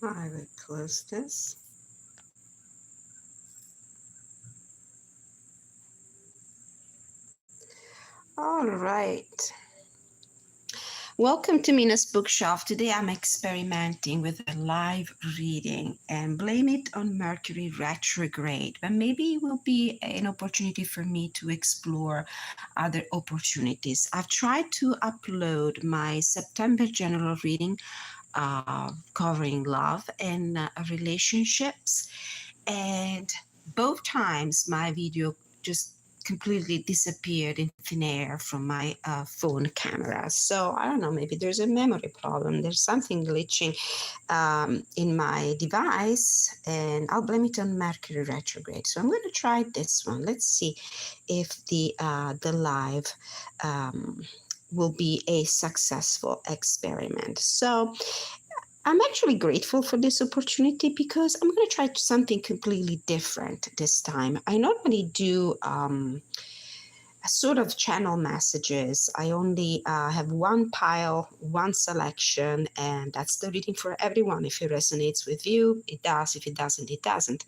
I will close this. All right. Welcome to Mina's Bookshelf. Today I'm experimenting with a live reading and blame it on Mercury retrograde, but maybe it will be an opportunity for me to explore other opportunities. I've tried to upload my September general reading covering love and relationships, and both times my video just completely disappeared in thin air from my phone camera. So I don't know, maybe there's a memory problem. There's something glitching in my device, and I'll blame it on Mercury retrograde. So I'm going to try this one. Let's see if the live will be a successful experiment. So I'm actually grateful for this opportunity because I'm going to try something completely different this time. I normally do a sort of channel messages. I only have one pile, one selection, and that's the reading for everyone. If it resonates with you, it does. If it doesn't, it doesn't.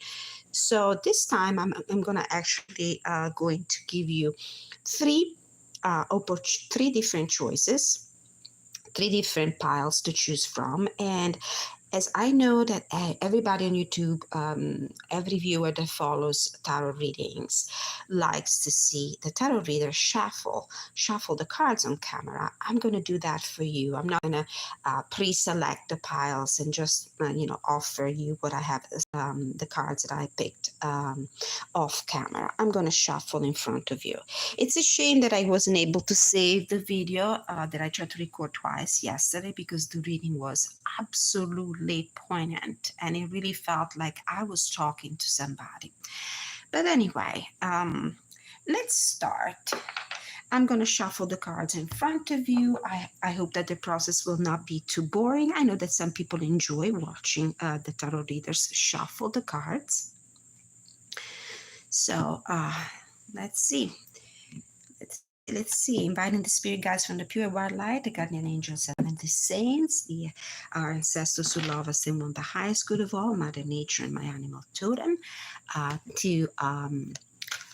So this time I'm going to actually going to give you three different choices, three different piles to choose from. And as I know that everybody on YouTube, every viewer that follows tarot readings likes to see the tarot reader shuffle the cards on camera, I'm going to do that for you. I'm not going to pre-select the piles and just offer you what I have, the cards that I picked off camera. I'm going to shuffle in front of you. It's a shame that I wasn't able to save the video that I tried to record twice yesterday, because the reading was absolutely poignant and it really felt like I was talking to somebody. But anyway, let's start. I'm going to shuffle the cards in front of you. I hope that the process will not be too boring. I know that some people enjoy watching the tarot readers shuffle the cards. So let's see. Let's see. Inviting the spirit guides from the pure white light, the guardian angels and the saints, our ancestors who love us and want the highest good of all, Mother Nature and my animal totem, to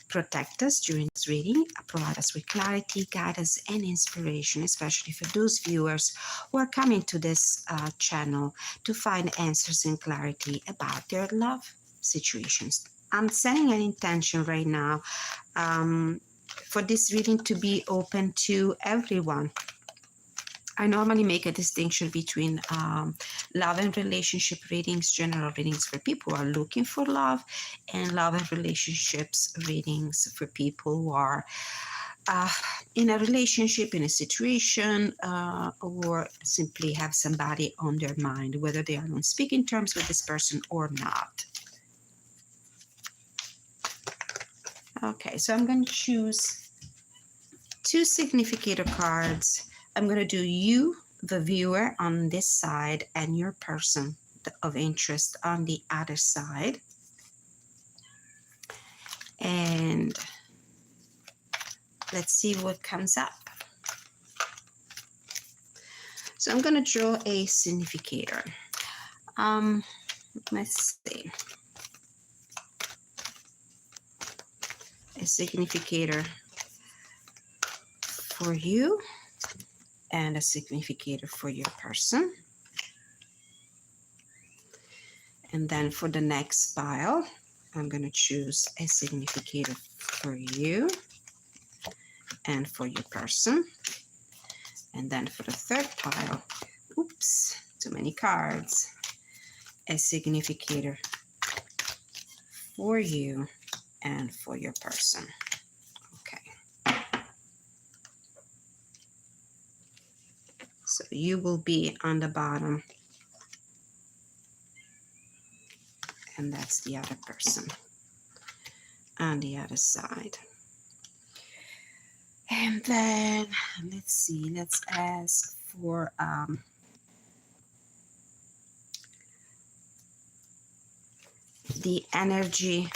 protect us during this reading, provide us with clarity, guidance, and inspiration, especially for those viewers who are coming to this channel to find answers and clarity about their love situations. I'm setting an intention right now for this reading to be open to everyone. I normally make a distinction between love and relationship readings, general readings for people who are looking for love, and love and relationships readings for people who are in a relationship, in a situation, or simply have somebody on their mind, whether they are on speaking terms with this person or not. Okay, so I'm going to choose two significator cards. I'm going to do you, the viewer, on this side, and your person of interest on the other side. And let's see what comes up. So I'm going to draw a significator. Let's see. A significator for you and a significator for your person. And then for the next pile, I'm going to choose a significator for you and for your person. And then for the third pile, oops, too many cards, a significator for you and for your person. Okay. So you will be on the bottom, and that's the other person on the other side. And then let's see, let's ask for the energy,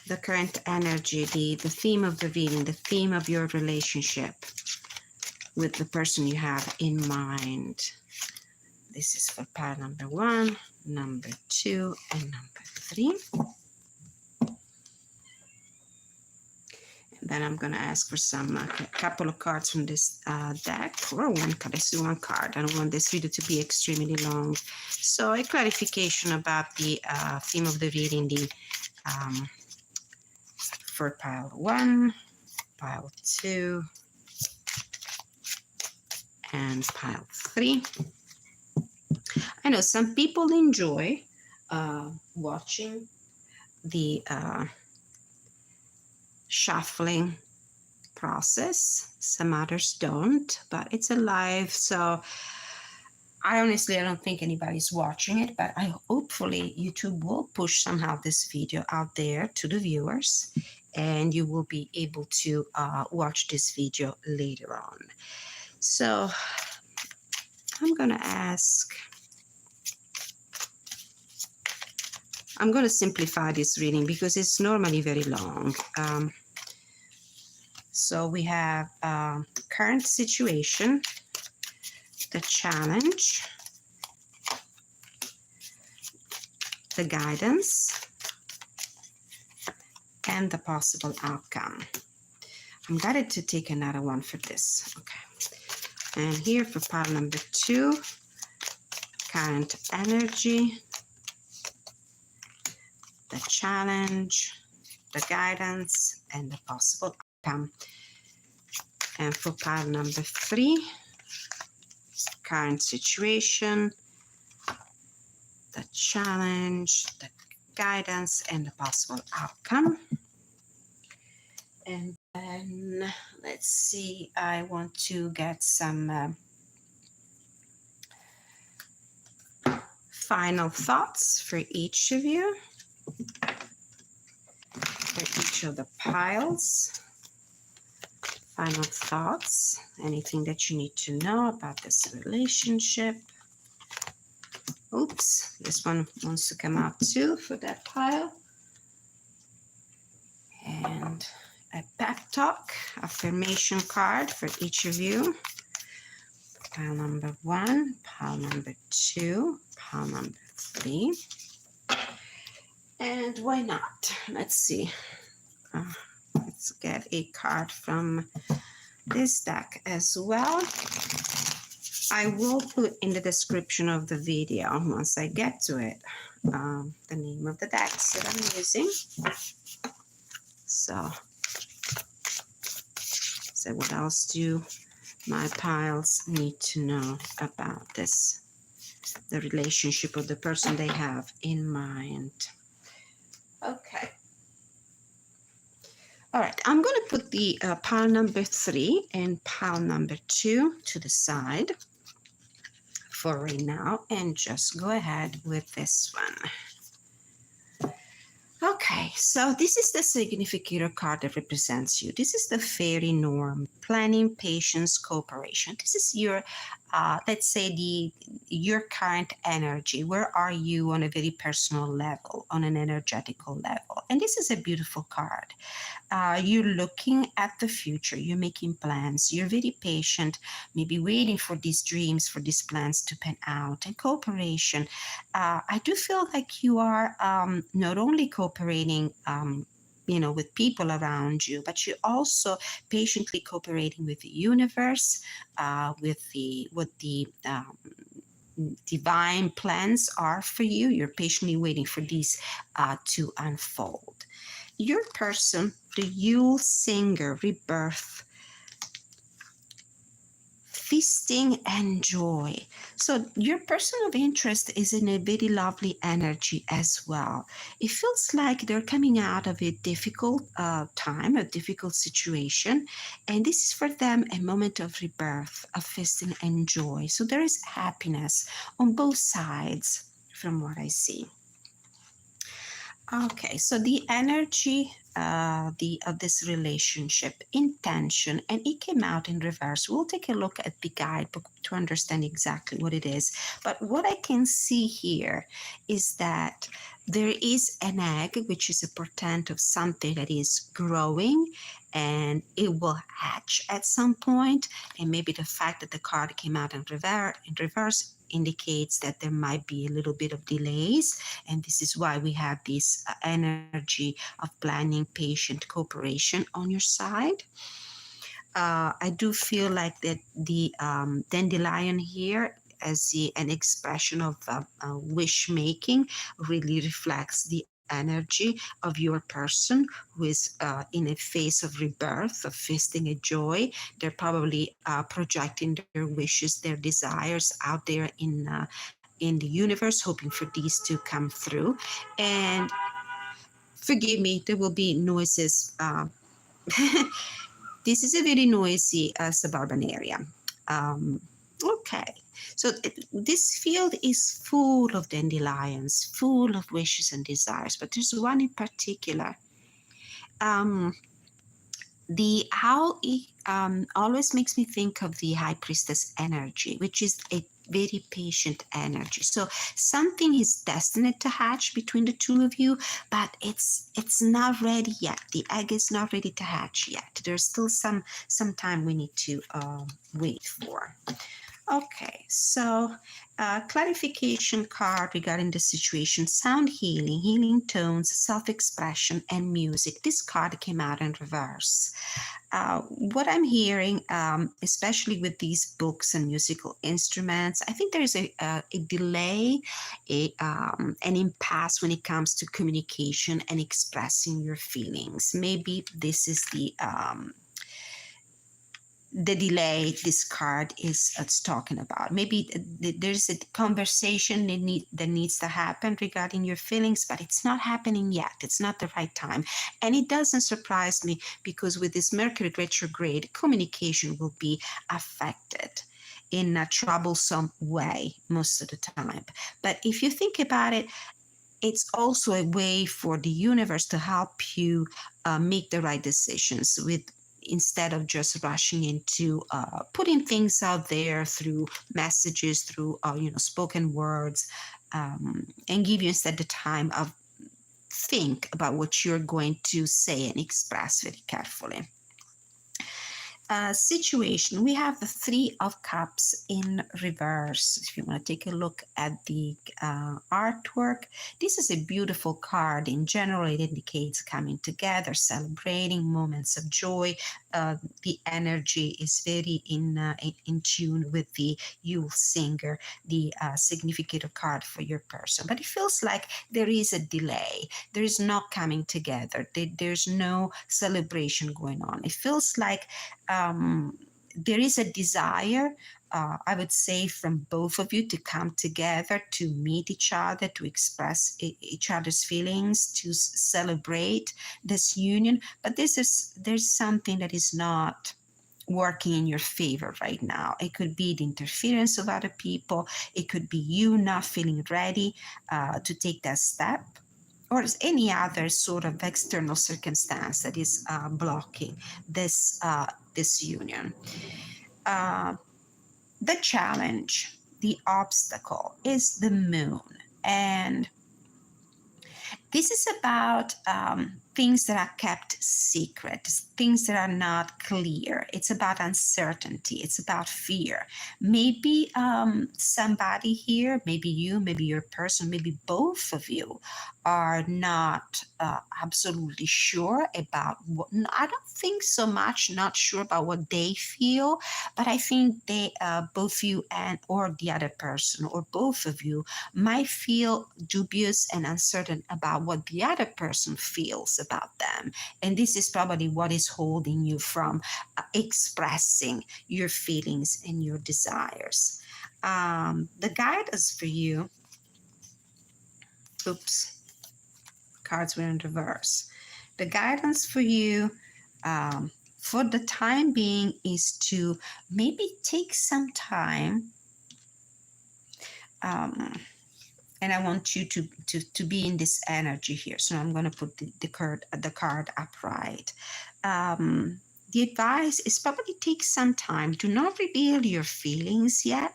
the current energy, the theme of the reading, the theme of your relationship with the person you have in mind. This is for pile number 1, number 2, and number 3. And then I'm going to ask for some couple of cards from this deck, or one card. Let's do one card. I don't want this video to be extremely long. So a clarification about the theme of the reading, the for pile 1, pile 2, and pile 3. I know some people enjoy watching the shuffling process. Some others don't, but it's alive. So I don't think anybody's watching it, but hopefully YouTube will push somehow this video out there to the viewers, and you will be able to watch this video later on. So I'm going to simplify this reading because it's normally very long. So we have current situation, the challenge, the guidance, and the possible outcome. I'm going to take another one for this. Okay. And here for pile number 2, current energy, the challenge, the guidance, and the possible outcome. And for pile number 3, current situation, the challenge, the guidance, and the possible outcome. And then let's see, I want to get some final thoughts for each of you, for each of the piles. Final thoughts, anything that you need to know about this relationship. Oops, this one wants to come out too for that pile. And a pep talk, affirmation card for each of you. Pile number 1, pile number 2, pile number 3. And why not? Let's see. Let's get a card from this deck as well. I will put in the description of the video, once I get to it, the name of the decks that I'm using. So what else do my piles need to know about this, the relationship of the person they have in mind? Okay. All right, I'm going to put the pile number 3 and pile number 2 to the side for right now, and just go ahead with this one. Okay, so this is the significator card that represents you. This is the fairy norm, planning, patience, cooperation. This is your, let's say, your current energy. Where are you on a very personal level, on an energetical level? And this is a beautiful card. You're looking at the future. You're making plans. You're very patient, maybe waiting for these dreams, for these plans to pan out. And cooperation. I do feel like you are not only cooperating with people around you, but you're also patiently cooperating with the universe, with what the divine plans are for you. You're patiently waiting for these to unfold. Your person, the Yule singer, rebirth, feasting and joy. So your person of interest is in a very lovely energy as well. It feels like they're coming out of a difficult time, a difficult situation, and this is for them a moment of rebirth, of feasting and joy. So there is happiness on both sides from what I see. Okay, so the energy of this relationship, intention, and it came out in reverse. We'll take a look at the guidebook to understand exactly what it is. But what I can see here is that there is an egg, which is a portent of something that is growing, and it will hatch at some point. And maybe the fact that the card came out in reverse indicates that there might be a little bit of delays, and this is why we have this energy of planning, patient cooperation on your side. I do feel like that the dandelion here as an expression of wish making really reflects the energy of your person who is in a phase of rebirth, of feasting a joy. They're probably projecting their wishes, their desires out there in the universe, hoping for these to come through. And forgive me, there will be noises. This is a very noisy suburban area. Um, okay, so this field is full of dandelions, full of wishes and desires, but there's one in particular. Um, the how it always makes me think of the high priestess energy, which is a very patient energy. So something is destined to hatch between the two of you, but it's not ready yet. The egg is not ready to hatch yet. There's still some time we need to wait for. Okay, so clarification card regarding the situation: sound healing, healing tones, self-expression, and music. This card came out in reverse. What I'm hearing, especially with these books and musical instruments, I think there's a delay, an impasse when it comes to communication and expressing your feelings. Maybe this is the delay this card is talking about. Maybe there's a conversation that needs to happen regarding your feelings, but it's not happening yet. It's not the right time. And it doesn't surprise me because with this Mercury retrograde, communication will be affected in a troublesome way most of the time. But if you think about it, it's also a way for the universe to help you make the right decisions with instead of just rushing into putting things out there through messages, through spoken words, and give you instead the time of think about what you're going to say and express very carefully. Situation, we have the Three of Cups in reverse. If you want to take a look at the artwork, this is a beautiful card. In general, it indicates coming together, celebrating moments of joy. The energy is very in tune with the Yule Singer, the significant card for your person. But it feels like there is a delay. There is not coming together. There's no celebration going on. It feels like there is a desire, I would say, from both of you to come together, to meet each other, to express each other's feelings, to celebrate this union. But there's something that is not working in your favor right now. It could be the interference of other people. It could be you not feeling ready to take that step, or any other sort of external circumstance that is blocking this union. The challenge, the obstacle is the moon. And this is about things that are kept secret, things that are not clear. It's about uncertainty. It's about fear. Maybe somebody here, maybe you, maybe your person, maybe both of you are not absolutely sure about what. I don't think so much not sure about what they feel, but I think they both you and or the other person or both of you might feel dubious and uncertain about what the other person feels about them. And this is probably what is holding you from expressing your feelings and your desires. The guidance for you, oops, cards were in reverse. The guidance for you for the time being is to maybe take some time. And I want you to be in this energy here. So I'm going to put the card upright. The advice is probably take some time. Do not reveal your feelings yet.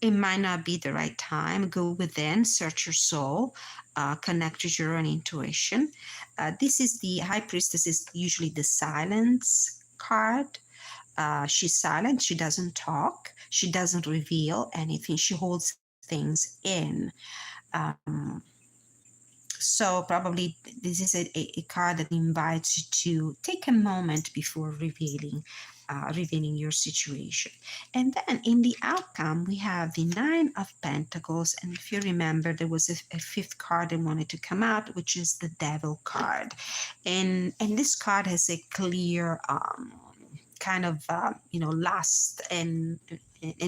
It might not be the right time. Go within, search your soul, connect to your own intuition. This is the High Priestess, is usually the silence card. She's silent. She doesn't talk. She doesn't reveal anything. She holds things in. Um, so probably this is a card that invites you to take a moment before revealing your situation. And then in the outcome, we have the Nine of Pentacles. And if you remember, there was a fifth card that wanted to come out, which is the Devil card. And this card has a clear kind of, lust and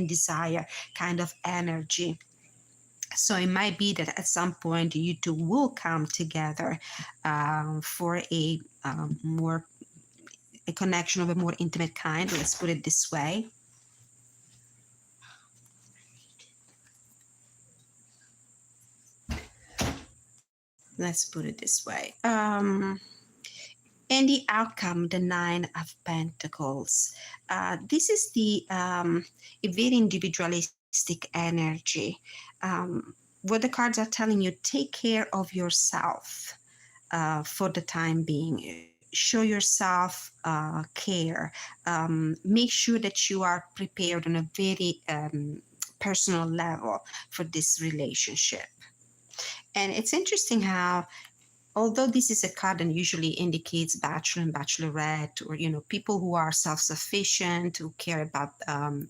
desire kind of energy. So it might be that at some point you two will come together for more a connection of a more intimate kind. Let's put it this way. Let's put it this way. And the outcome, the Nine of Pentacles. This is the a very individualistic energy. What the cards are telling you, take care of yourself for the time being. Show yourself care. Make sure that you are prepared on a very personal level for this relationship. And it's interesting how, although this is a card that usually indicates bachelor and bachelorette, or people who are self-sufficient, who care about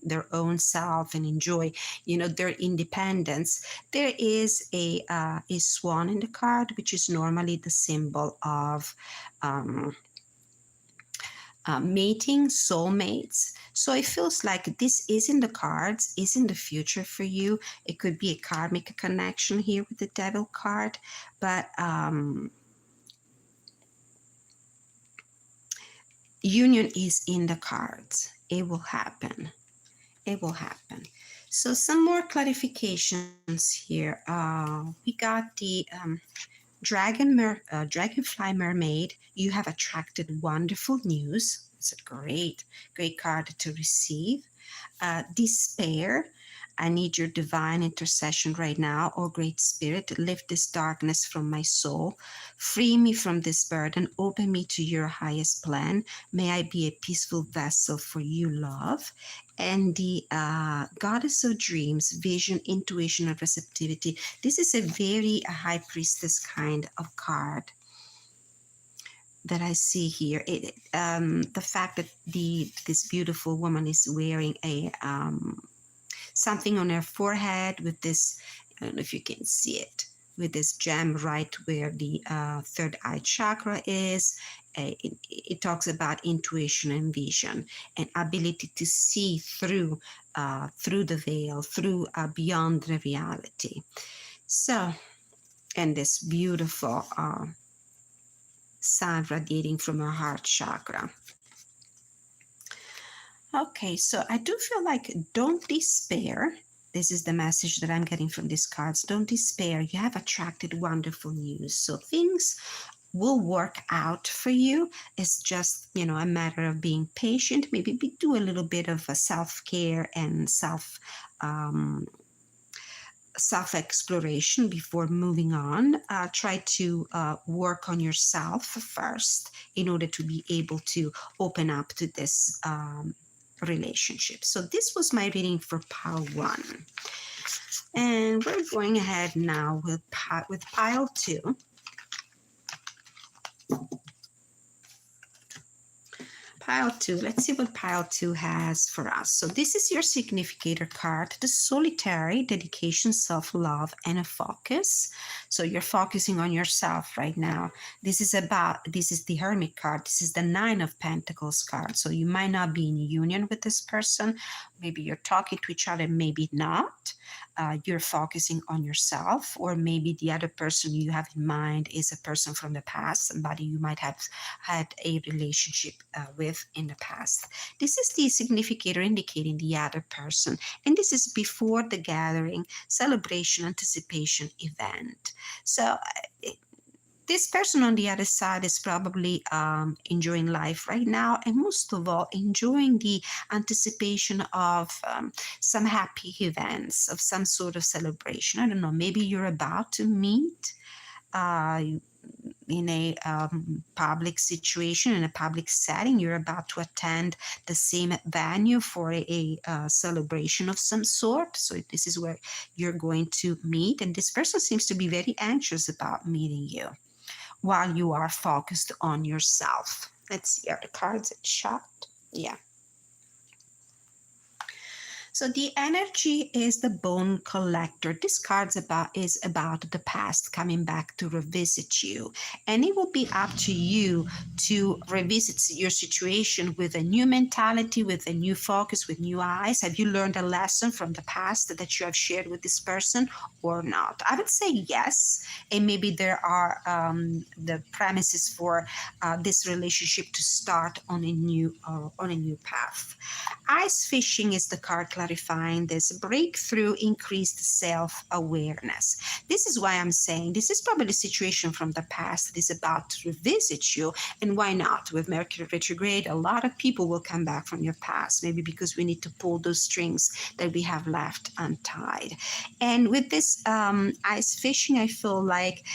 their own self and enjoy their independence, there is a swan in the card, which is normally the symbol of mating, soulmates. So it feels like this is in the cards, is in the future for you. It could be a karmic connection here with the Devil card, but union is in the cards. It will happen. It will happen. So some more clarifications here. We got the dragonfly mermaid. You have attracted wonderful news. It's a great card to receive. Despair. I need your divine intercession right now. Oh, great spirit, lift this darkness from my soul. Free me from this burden. Open me to your highest plan. May I be a peaceful vessel for you, love. And the goddess of dreams, vision, intuition, and receptivity. This is a very high priestess kind of card that I see here. The fact that this beautiful woman is wearing a something on her forehead with this, I don't know if you can see it, with this gem right where the third eye chakra is. It talks about intuition and vision and ability to see through the veil, through beyond the reality. So, and this beautiful sun radiating from her heart chakra. Okay, so I do feel like don't despair. This is the message that I'm getting from these cards. Don't despair. You have attracted wonderful news. So things will work out for you. It's just, a matter of being patient. Maybe do a little bit of a self-care and self-exploration before moving on. Try to work on yourself first in order to be able to open up to this relationship. So this was my reading for pile 1. And we're going ahead now with pile 2. Pile 2, let's see what pile 2 has for us. So this is your significator card, the solitary, dedication, self-love, and a focus. So you're focusing on yourself right now. This is the Hermit card. This is the Nine of Pentacles card. So you might not be in union with this person. Maybe you're talking to each other, maybe not. You're focusing on yourself, or maybe the other person you have in mind is a person from the past, somebody you might have had a relationship with in the past. This is the significator indicating the other person, and this is before the gathering, celebration, anticipation, event. So this person on the other side is probably enjoying life right now, and most of all, enjoying the anticipation of some happy events, of some sort of celebration. I don't know, maybe you're about to meet in a public situation, in a public setting. You're about to attend the same venue for a celebration of some sort. So this is where you're going to meet, and this person seems to be very anxious about meeting you while you are focused on yourself. Let's see, are the cards shot? Yeah. So the energy is the bone collector. This card is about the past coming back to revisit you. And it will be up to you to revisit your situation with a new mentality, with a new focus, with new eyes. Have you learned a lesson from the past that you have shared with this person or not? I would say yes. And maybe there are the premises for this relationship to start on a new path. Ice fishing is the card clarifying this breakthrough, increased self-awareness. This is why I'm saying this is probably a situation from the past that is about to revisit you. And why not? With Mercury retrograde, a lot of people will come back from your past, maybe because we need to pull those strings that we have left untied. And with this ice fishing, I feel like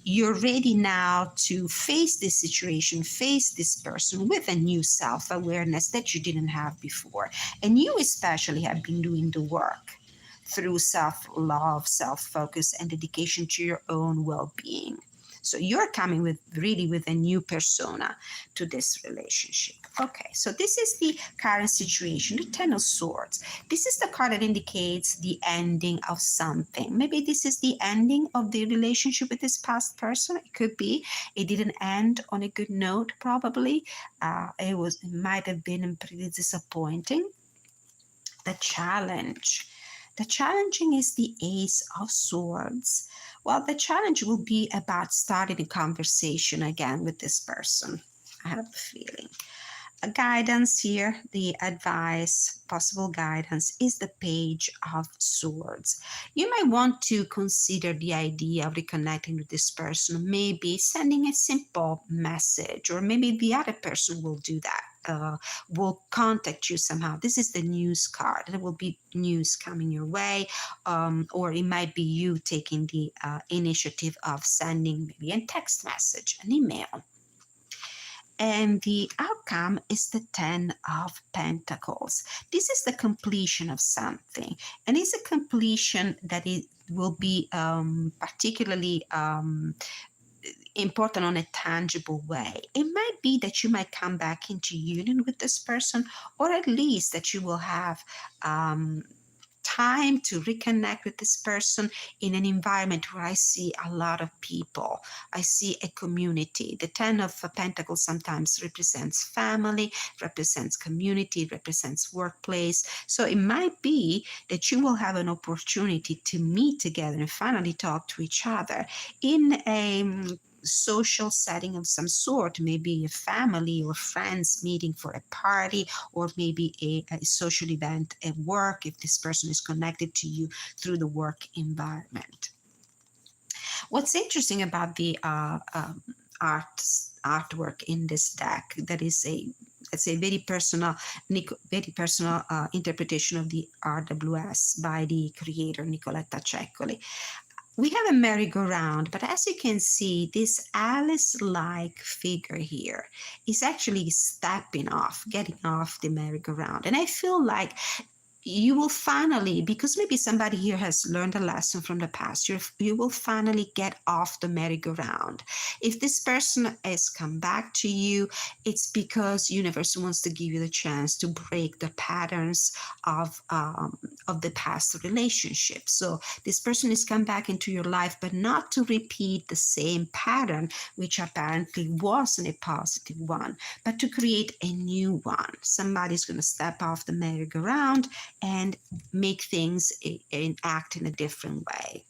you're ready now to face this situation, face this person with a new self-awareness that you didn't have before. And you especially have been doing the work through self-love, self-focus, and dedication to your own well-being. So you're coming with a new persona to this relationship. Okay, so this is the current situation, the Ten of Swords. This is the card that indicates the ending of something. Maybe this is the ending of the relationship with this past person. It could be. It didn't end on a good note, probably. It might have been pretty disappointing. The challenge. The challenging is the Ace of Swords. Well, the challenge will be about starting a conversation again with this person. I have a feeling. A guidance here, the advice, possible guidance is the Page of Swords. You might want to consider the idea of reconnecting with this person, maybe sending a simple message, or maybe the other person will do that. Will contact you somehow. This is the news card. There will be news coming your way, or it might be you taking the initiative of sending maybe a text message, an email. And the outcome is the Ten of Pentacles. This is the completion of something, and it's a completion that it will be particularly important on a tangible way. It might be that you might come back into union with this person, or at least that you will have time to reconnect with this person in an environment where I see a lot of people. I see a community. The Ten of Pentacles sometimes represents family, represents community, represents workplace. So it might be that you will have an opportunity to meet together and finally talk to each other in a social setting of some sort, maybe a family or friends meeting for a party, or maybe a social event at work if this person is connected to you through the work environment. What's interesting about the artwork in this deck, that is a very personal interpretation of the RWS by the creator Nicoletta Ceccoli. We have a merry-go-round, but as you can see, this Alice-like figure here is actually getting off the merry-go-round. And I feel like you will finally, because maybe somebody here has learned a lesson from the past, you will finally get off the merry-go-round. If this person has come back to you, it's because universe wants to give you the chance to break the patterns of the past relationship. So this person has come back into your life, but not to repeat the same pattern, which apparently wasn't a positive one, but to create a new one. Somebody's going to step off the merry-go-round and make things and act in a different way.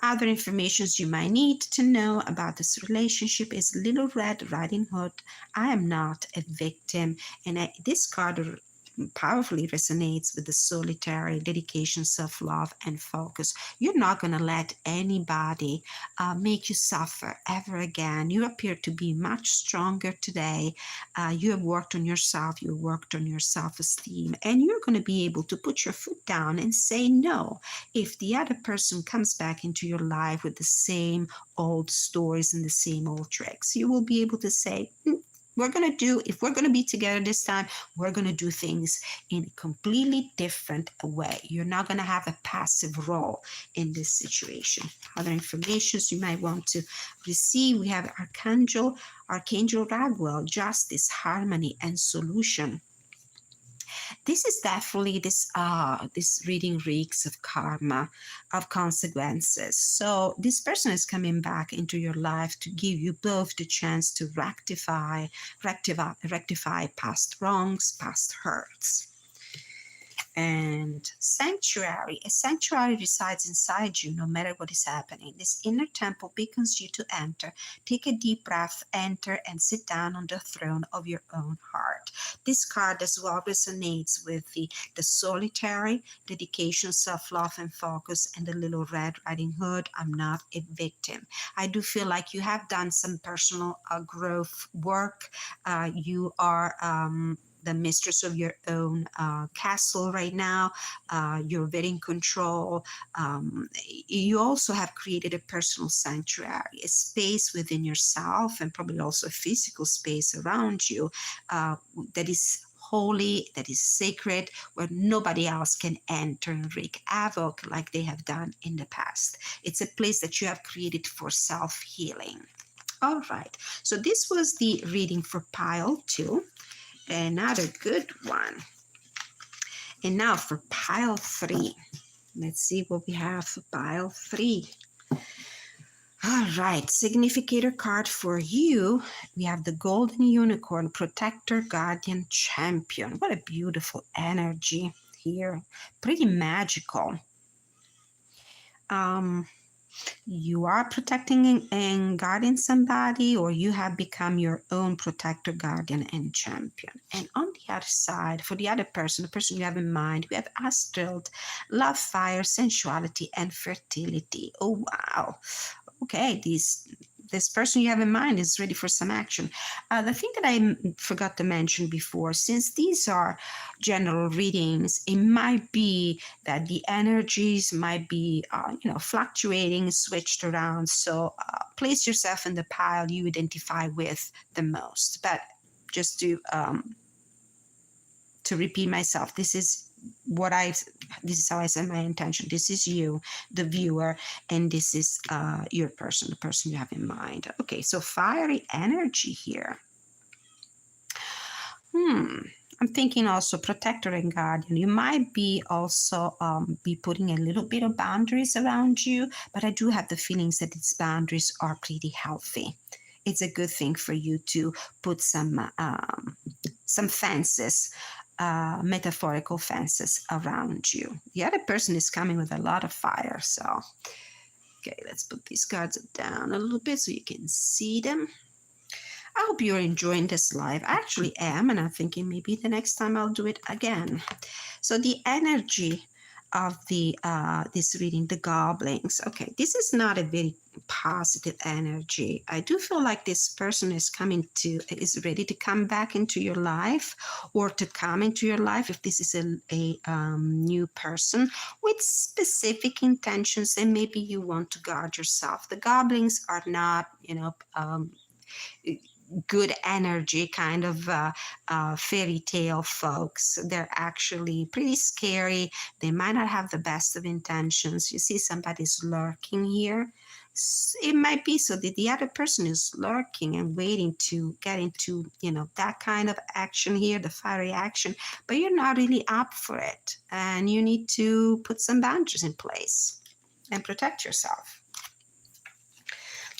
Other informations you might need to know about this relationship is Little Red Riding Hood. I am not a victim. And this card powerfully resonates with the solitary, dedication, self-love, and focus. You're not going to let anybody make you suffer ever again. You appear to be much stronger today. You have worked on yourself, you worked on your self-esteem, and you're going to be able to put your foot down and say no. If the other person comes back into your life with the same old stories and the same old tricks, you will be able to say, if we're going to be together this time, we're going to do things in a completely different way. You're not going to have a passive role in this situation. Other informations you might want to receive, we have Archangel Raguel, justice, harmony, and solution. This is definitely this reading reeks of karma, of consequences. So this person is coming back into your life to give you both the chance to rectify past wrongs, past hurts. And sanctuary. A sanctuary resides inside you no matter what is happening. This inner temple beckons you to enter. Take a deep breath, enter, and sit down on the throne of your own heart. This card as well resonates with the solitary, dedication, self-love, and focus, and the little Red Riding Hood. I'm not a victim. I do feel like you have done some personal growth work. You are the mistress of your own castle right now. You're very in control. You also have created a personal sanctuary, a space within yourself, and probably also a physical space around you that is holy, that is sacred, where nobody else can enter and wreak havoc like they have done in the past. It's a place that you have created for self-healing. All right, so this was the reading for pile 2. Another good one. And now for pile 3. Let's see what we have for pile 3. All right, significator card for you. We have the Golden Unicorn, Protector, Guardian, Champion. What a beautiful energy here. Pretty magical. You are protecting and guarding somebody, or you have become your own protector, guardian, and champion. And on the other side, for the other person, the person you have in mind, we have Astraled, love, fire, sensuality, and fertility. Oh, wow. Okay, this person you have in mind is ready for some action. The thing that I forgot to mention before, since these are general readings, it might be that the energies might be, fluctuating, switched around. So place yourself in the pile you identify with the most. But just to repeat myself, this is how I set my intention. This is you, the viewer, and this is your person, the person you have in mind. Okay, so fiery energy here. I'm thinking also protector and guardian. You might be also be putting a little bit of boundaries around you, but I do have the feelings that these boundaries are pretty healthy. It's a good thing for you to put some fences, metaphorical fences around you. The other person is coming with a lot of fire. So, okay, let's put these cards down a little bit so you can see them. I hope you're enjoying this live. I actually am, and I'm thinking maybe the next time I'll do it again. So the energy of this reading, the goblins. Okay, this is not a very positive energy. I do feel like this person is ready to come back into your life, or to come into your life if this is a new person with specific intentions, and maybe you want to guard yourself. The goblins are not, good energy kind of fairy tale folks. They're actually pretty scary. They might not have the best of intentions. You see somebody's lurking here. It might be so that the other person is lurking and waiting to get into, that kind of action here, the fiery action, but you're not really up for it. And you need to put some boundaries in place and protect yourself.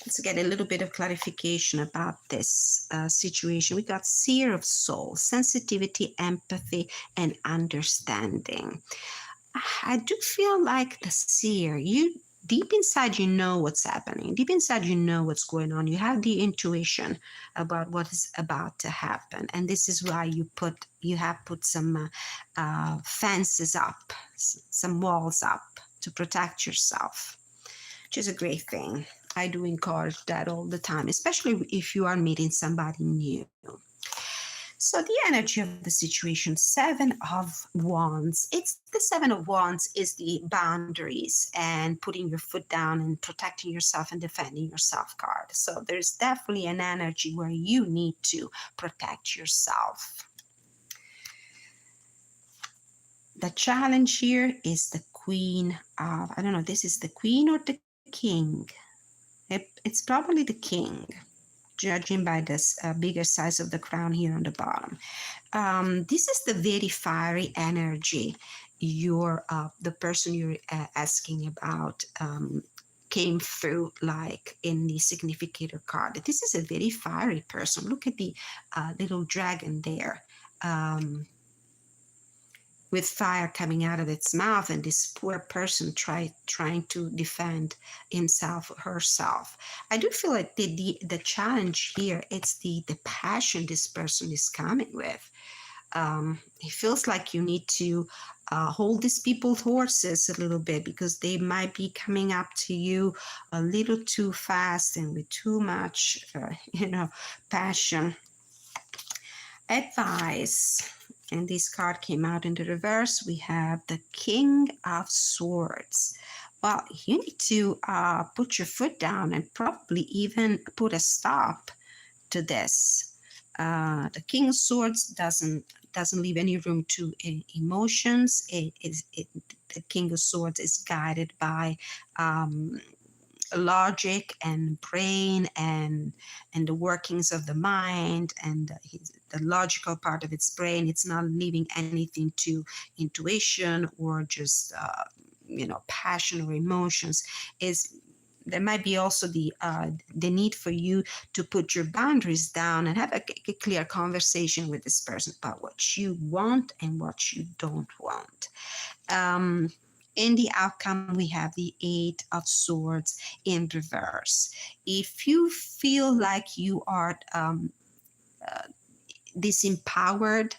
Let's get a little bit of clarification about this situation. We got seer of soul, sensitivity, empathy, and understanding. I do feel like the seer, you deep inside you know what's happening. Deep inside you know what's going on. You have the intuition about what is about to happen, and this is why you have put some fences up, some walls up to protect yourself, which is a great thing. I do encourage that all the time, especially if you are meeting somebody new. So the energy of the situation, Seven of Wands. It's the Seven of Wands is the boundaries and putting your foot down and protecting yourself and defending yourself card. So there's definitely an energy where you need to protect yourself. The challenge here is the Queen of, I don't know, this is the Queen or the King. It's probably the King, judging by this bigger size of the crown here on the bottom. This is the very fiery energy the person you're asking about came through, like in the significator card. This is a very fiery person. Look at the little dragon there. With fire coming out of its mouth, and this poor person trying to defend himself or herself. I do feel like the challenge here, it's the passion this person is coming with. It feels like you need to hold these people's horses a little bit, because they might be coming up to you a little too fast and with too much, passion. Advice. And this card came out in the reverse. We have the King of Swords. Well, you need to put your foot down and probably even put a stop to this. The King of Swords doesn't leave any room to emotions. The King of Swords is guided by logic and brain and the workings of the mind and the logical part of its brain. It's not leaving anything to intuition or just passion or emotions. There might be also the need for you to put your boundaries down and have a clear conversation with this person about what you want and what you don't want. In the outcome, we have the Eight of Swords in reverse. If you feel like you are disempowered,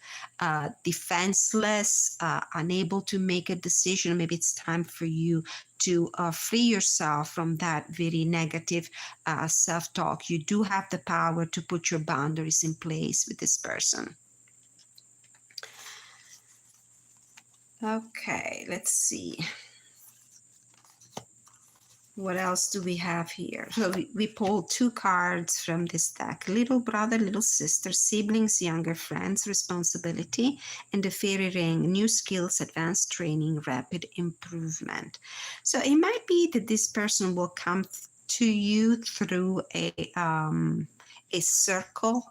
defenseless, unable to make a decision, maybe it's time for you to free yourself from that very negative self-talk. You do have the power to put your boundaries in place with this person. Okay, let's see. What else do we have here? So we pulled two cards from this deck. Little brother, little sister, siblings, younger friends, responsibility, and the fairy ring, new skills, advanced training, rapid improvement. So it might be that this person will come to you through a circle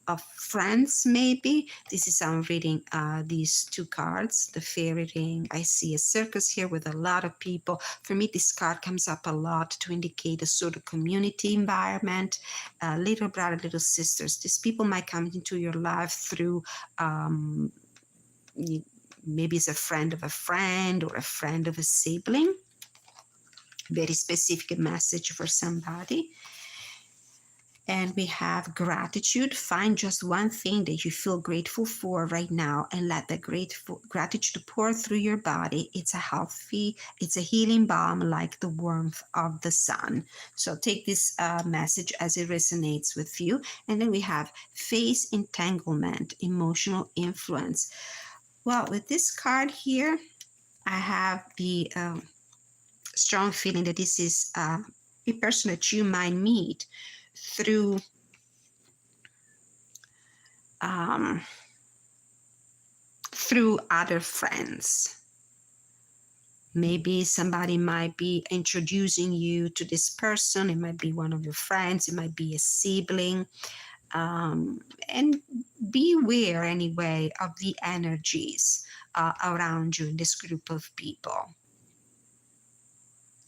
of friends, maybe. This is how I'm reading these two cards, the fairy ring. I see a circus here with a lot of people. For me, this card comes up a lot to indicate a sort of community environment. Little brother, little sisters. These people might come into your life through maybe it's a friend of a friend or a friend of a sibling. Very specific message for somebody. And we have gratitude. Find just one thing that you feel grateful for right now and let that gratitude pour through your body. It's a healing balm like the warmth of the sun. So take this message as it resonates with you. And then we have face entanglement, emotional influence. Well, with this card here, I have the strong feeling that this is a person that you might meet through other friends. Maybe somebody might be introducing you to this person. It might be one of your friends. It might be a sibling. And be aware anyway of the energies around you in this group of people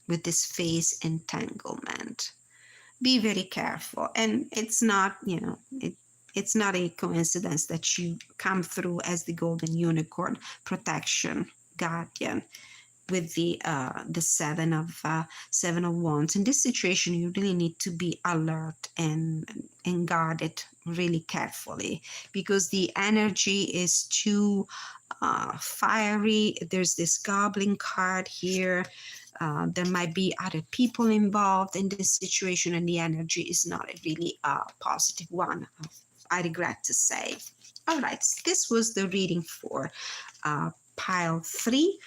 with this face entanglement. Be very careful. And it's not, it's not a coincidence that you come through as the golden unicorn, protection, guardian. with the seven of wands. In this situation, you really need to be alert and guard it really carefully, because the energy is too fiery. There's this goblin card here. There might be other people involved in this situation, and the energy is not a really positive one, I regret to say. All right, this was the reading for pile 3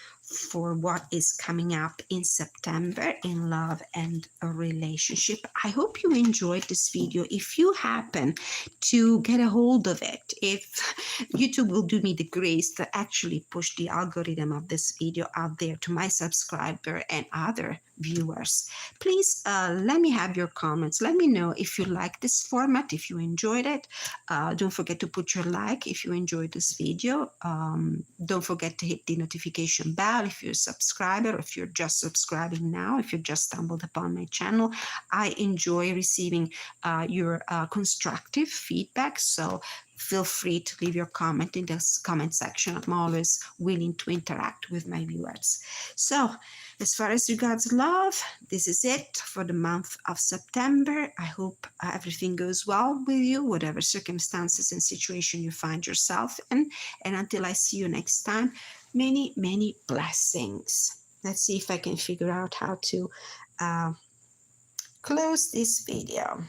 for what is coming up in September in love and a relationship. I hope you enjoyed this video. If you happen to get a hold of it, if YouTube will do me the grace to actually push the algorithm of this video out there to my subscriber and other viewers, please let me have your comments. Let me know if you like this format, if you enjoyed it. Don't forget to put your like if you enjoyed this video. Don't forget to hit the notification bell if you're a subscriber, or if you're just subscribing now, if you just stumbled upon my channel. I enjoy receiving your constructive feedback, so feel free to leave your comment in the comment section. I'm always willing to interact with my viewers. So, as far as regards love, this is it for the month of September. I hope everything goes well with you, whatever circumstances and situation you find yourself in. And until I see you next time, many, many blessings. Let's see if I can figure out how to close this video.